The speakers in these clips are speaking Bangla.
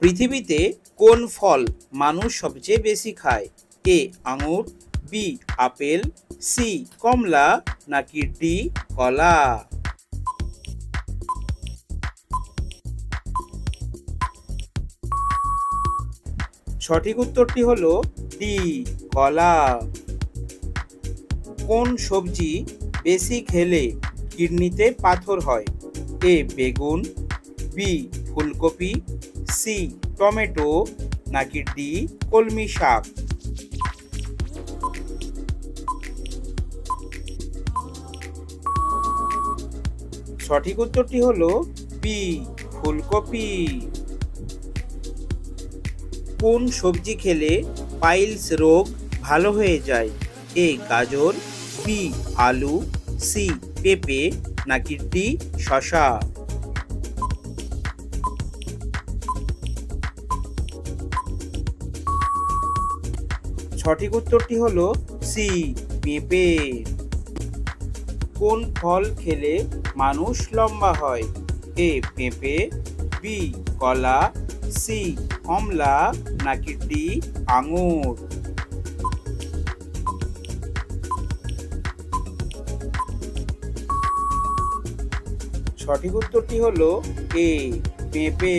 পৃথিবীতে কোন ফল মানুষ সবচেয়ে বেশি খায়? এ আঙুর, বি আপেল, সি কমলা নাকি ডি কলা? সঠিক উত্তরটি হলো ডি কলা। কোন সবজি বেশি খেলে কিডনিতে পাথর হয়? এ বেগুন, বি ফুলকপি, সি টমেটো নাকি ডি কলমি শাক? সঠিক উত্তরটি হলো বি ফুলকপি। কোন সবজি খেলে পাইলস রোগ ভালো হয়ে যায়? এ গাজর, বি আলু, সি পেঁপে নাকি ডি শসা? সঠিক উত্তরটি হলো সি পেঁপে। কোন ফল খেলে মানুষ লম্বা হয়? এ পেঁপে, বি কলা, সি কমলা নাকি ডি আঙুর? সঠিক উত্তরটি হলো এ পেঁপে।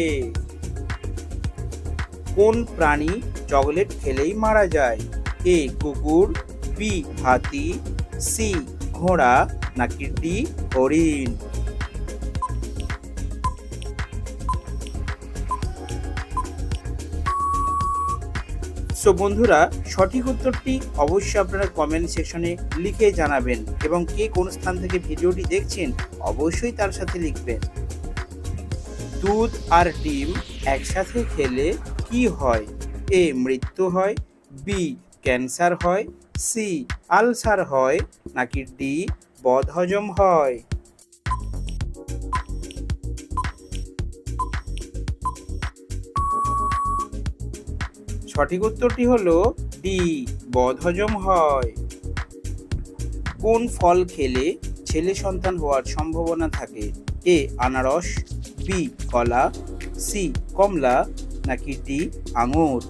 কোন প্রাণী চকলেট খেলেই মারা যায়? এ কুকুর, বি হাতি, সি ঘোড়া নাকি ডি হরিণ? বন্ধুরা, সঠিক উত্তরটি অবশ্যই আপনারা কমেন্ট সেকশনে লিখে জানাবেন এবং কে কোন স্থান থেকে ভিডিওটি দেখছেন অবশ্যই তার সাথে লিখবেন। দুধ আর ডিম একসাথে খেলে কি হয়? এ মৃত্যু হয়, বি ক্যান্সার হয়, সি আলসার হয় নাকি ডি বদহজম হয়? সঠিক উত্তরটি হলো ডি বদহজম হয়। কোন ফল খেলে ছেলে সন্তান হওয়ার সম্ভাবনা থাকে? এ আনারস, বি কলা, সি কমলা নাকি ডি আঙুর?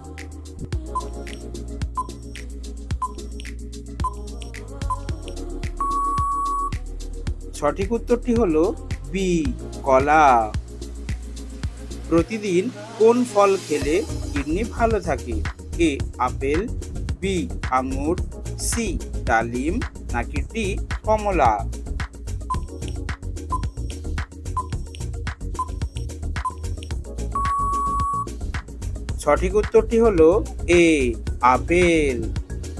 সঠিক উত্তরটি হলো বি কলা। প্রতিদিন কোন ফল খেলে কিডনি ভালো থাকে? এ আপেল, বি আঙুর, সি ডালিম নাকি ডি কমলা? সঠিক উত্তরটি হলো এ আপেল।